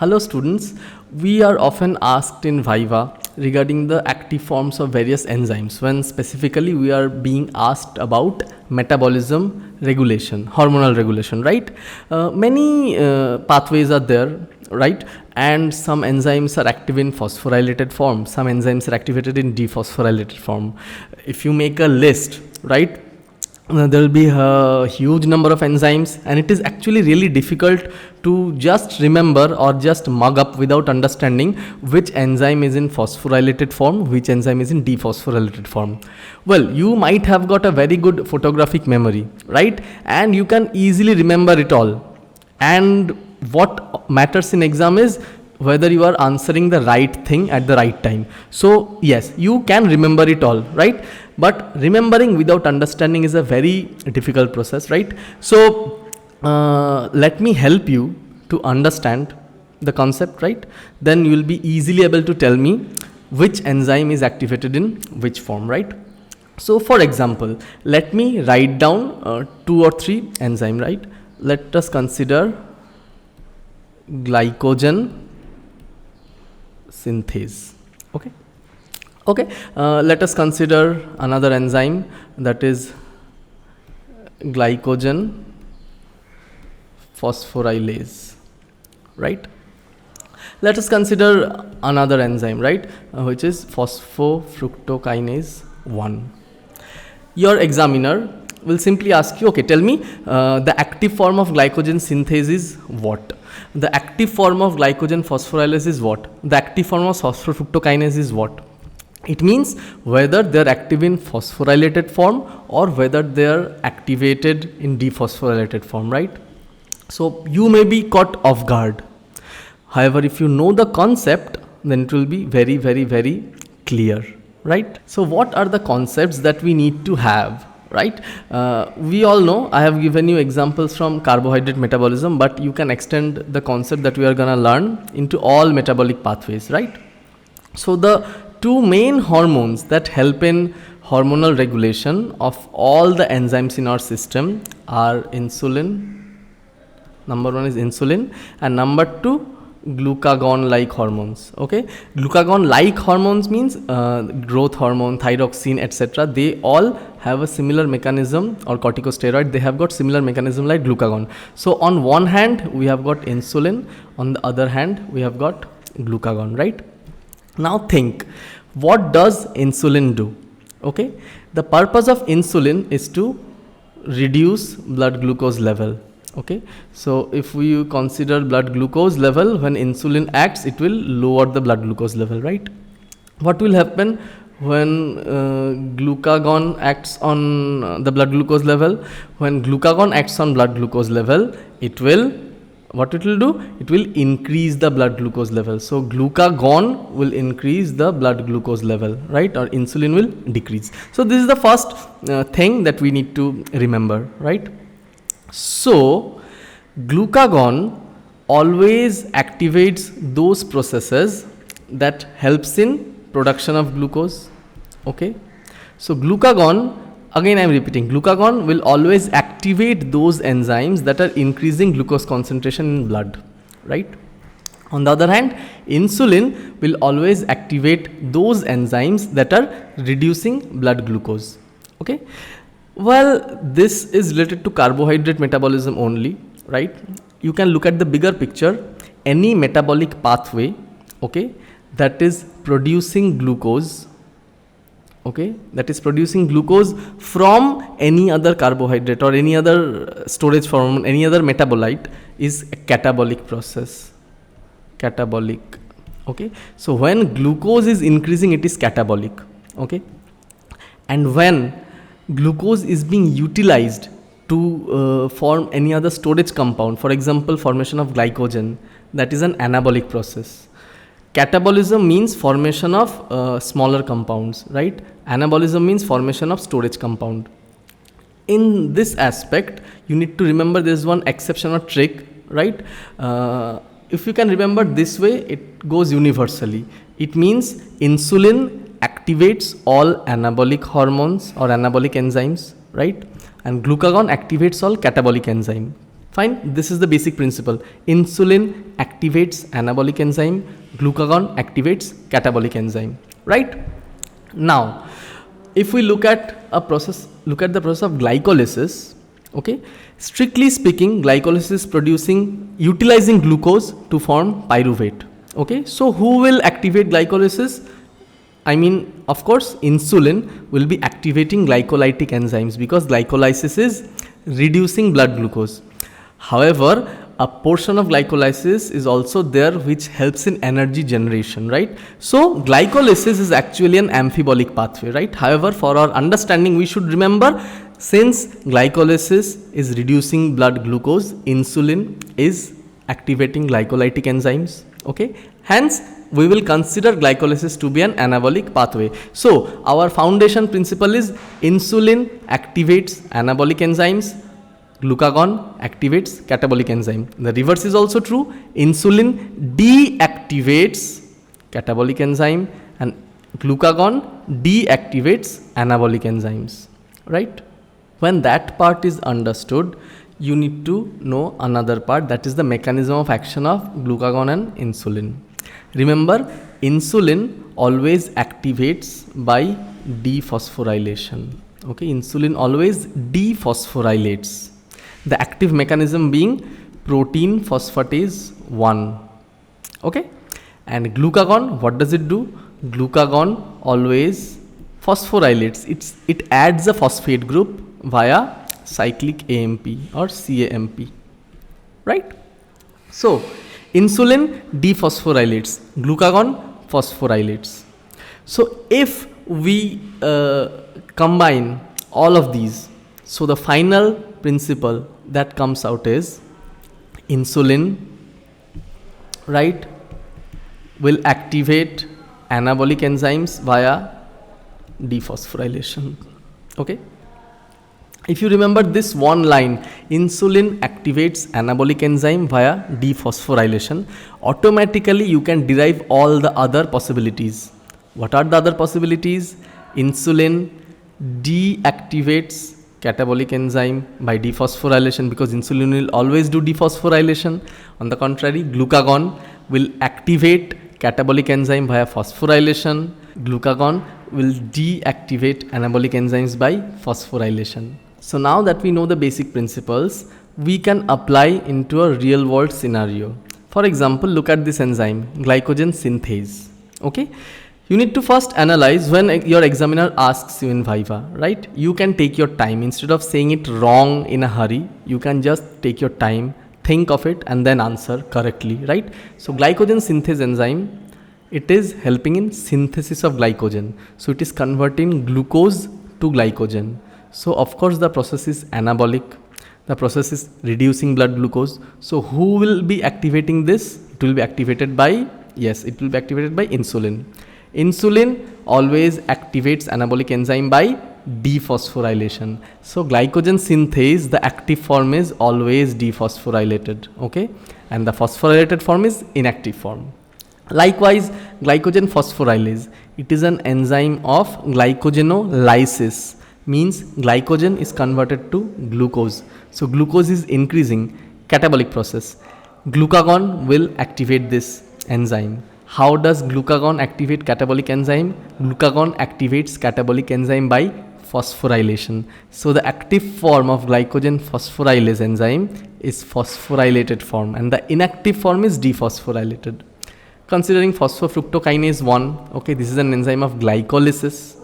Hello students, we are often asked in Viva regarding the active forms of various enzymes when specifically we are being asked about metabolism regulation, hormonal regulation, right? Many pathways are there, right? And some enzymes are active in phosphorylated form, some enzymes are activated in dephosphorylated form. If you make a list, right? There will be a huge number of enzymes, and it is actually really difficult to just remember or just mug up without understanding which enzyme is in phosphorylated form, which enzyme is in dephosphorylated form. Well, you might have got a very good photographic memory, right? And you can easily remember it all. And what matters in exam is whether you are answering the right thing at the right time. So yes, you can remember it all, right? But remembering without understanding is a very difficult process, right? So let me help you to understand the concept, right? Then you will be easily able to tell me which enzyme is activated in which form, right? So for example, let me write down 2 or 3 enzymes, right? Let us consider glycogen synthase. Okay, let us consider another enzyme, that is glycogen phosphorylase, right? Let us consider another enzyme, right, which is phosphofructokinase 1. Your examiner will simply ask you, okay, tell me the active form of glycogen synthase is what? The active form of glycogen phosphorylase is what? The active form of phosphofructokinase is what? It means whether they are active in phosphorylated form or whether they are activated in dephosphorylated form, right? So you may be caught off guard. However, if you know the concept, then it will be very, very, very clear, right? So what are the concepts that we need to have? Right? We all know, I have given you examples from carbohydrate metabolism, but you can extend the concept that we are going to learn into all metabolic pathways, right? So the two main hormones that help in hormonal regulation of all the enzymes in our system are insulin. Number one is insulin, and number two, glucagon-like hormones. Okay, glucagon-like hormones means growth hormone, thyroxine, etc. They all have a similar mechanism, or corticosteroid. They have got similar mechanism like glucagon. So on one hand we have got insulin, on the other hand we have got glucagon, right? Now think, what does insulin do? Okay, the purpose of insulin is to reduce blood glucose level. Okay, so if we consider blood glucose level, when insulin acts, it will lower the blood glucose level, right? What will happen when glucagon acts on the blood glucose level? When glucagon acts on blood glucose level, it will, what it will do? It will increase the blood glucose level. So glucagon will increase the blood glucose level, right? Or insulin will decrease. So this is the first thing that we need to remember, right? So glucagon always activates those processes that helps in production of glucose. Okay, so glucagon, again I am repeating, glucagon will always activate those enzymes that are increasing glucose concentration in blood, right? On the other hand, insulin will always activate those enzymes that are reducing blood glucose. Okay, well, this is related to carbohydrate metabolism only, right? You can look at the bigger picture. Any metabolic pathway, okay, that is producing glucose, okay, that is producing glucose from any other carbohydrate or any other storage form, any other metabolite, is a catabolic process. Catabolic. Okay, so when glucose is increasing, it is catabolic. Okay, and when glucose is being utilized to form any other storage compound, for example formation of glycogen, that is an anabolic process. Catabolism means formation of smaller compounds, right? Anabolism means formation of storage compound. In this aspect, you need to remember there is one exception or trick, right? If you can remember this way, it goes universally. It means insulin activates all anabolic hormones or anabolic enzymes, right? And glucagon activates all catabolic enzyme. Fine, this is the basic principle. Insulin activates anabolic enzyme, glucagon activates catabolic enzyme, right? Now, if we look at the process of glycolysis, okay, strictly speaking, glycolysis is utilizing glucose to form pyruvate. Okay, so who will activate glycolysis? I mean, of course, insulin will be activating glycolytic enzymes because glycolysis is reducing blood glucose. However, a portion of glycolysis is also there which helps in energy generation, right? So glycolysis is actually an amphibolic pathway, right? However, for our understanding, we should remember, since glycolysis is reducing blood glucose, insulin is activating glycolytic enzymes, okay? Hence, we will consider glycolysis to be an anabolic pathway. So our foundation principle is insulin activates anabolic enzymes, glucagon activates catabolic enzyme. The reverse is also true. Insulin deactivates catabolic enzyme and glucagon deactivates anabolic enzymes, right? When that part is understood, you need to know another part, that is the mechanism of action of glucagon and insulin. Remember, insulin always activates by dephosphorylation. Okay, insulin always dephosphorylates. The active mechanism being protein phosphatase 1. Okay, and glucagon, what does it do? Glucagon always phosphorylates. It adds a phosphate group via cyclic AMP or CAMP, right? So insulin dephosphorylates, glucagon phosphorylates. So if we combine all of these, so the final principle that comes out is insulin, right, will activate anabolic enzymes via dephosphorylation. Okay, if you remember this one line, insulin activates anabolic enzyme via dephosphorylation, automatically you can derive all the other possibilities. What are the other possibilities? Insulin deactivates catabolic enzyme by dephosphorylation, because insulin will always do dephosphorylation. On the contrary, glucagon will activate catabolic enzyme via phosphorylation. Glucagon will deactivate anabolic enzymes by phosphorylation. So now that we know the basic principles, we can apply into a real world scenario. For example, look at this enzyme, glycogen synthase. Okay, you need to first analyze when your examiner asks you in Viva, right? You can take your time. Instead of saying it wrong in a hurry, you can just take your time, think of it and then answer correctly, right? So glycogen synthase enzyme, it is helping in synthesis of glycogen. So it is converting glucose to glycogen. So of course the process is anabolic. The process is reducing blood glucose. So who will be activating this? It will be activated by, yes, it will be activated by insulin. Insulin always activates anabolic enzyme by dephosphorylation. So glycogen synthase, the active form is always dephosphorylated, okay, and the phosphorylated form is inactive form. Likewise, glycogen phosphorylase, it is an enzyme of glycogenolysis, means glycogen is converted to glucose. So glucose is increasing, catabolic process. Glucagon will activate this enzyme. How does glucagon activate catabolic enzyme? Glucagon activates catabolic enzyme by phosphorylation. So the active form of glycogen phosphorylase enzyme is phosphorylated form and the inactive form is dephosphorylated. Considering phosphofructokinase 1, okay, this is an enzyme of glycolysis.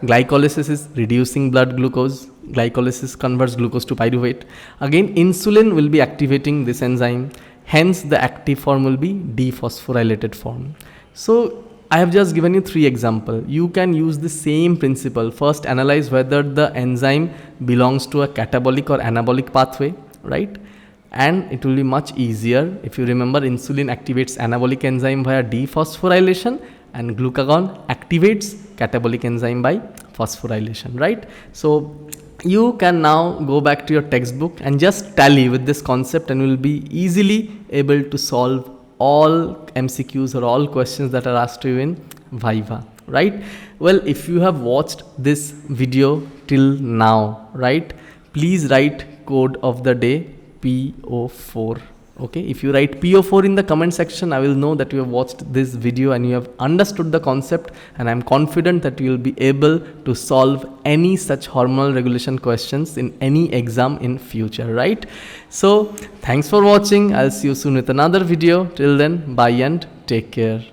Glycolysis is reducing blood glucose. Glycolysis converts glucose to pyruvate. Again, insulin will be activating this enzyme. Hence, the active form will be dephosphorylated form. So, I have just given you 3 examples. You can use the same principle. First, analyze whether the enzyme belongs to a catabolic or anabolic pathway, right? And it will be much easier if you remember insulin activates anabolic enzyme via dephosphorylation and glucagon activates catabolic enzyme by phosphorylation, right? So you can now go back to your textbook and just tally with this concept and you will be easily able to solve all MCQs or all questions that are asked to you in Viva, right? Well, if you have watched this video till now, right, please write code of the day PO4. Okay, if you write PO4 in the comment section, I will know that you have watched this video and you have understood the concept, and I'm confident that you will be able to solve any such hormonal regulation questions in any exam in future, right? So thanks for watching. I'll see you soon with another video. Till then, bye and take care.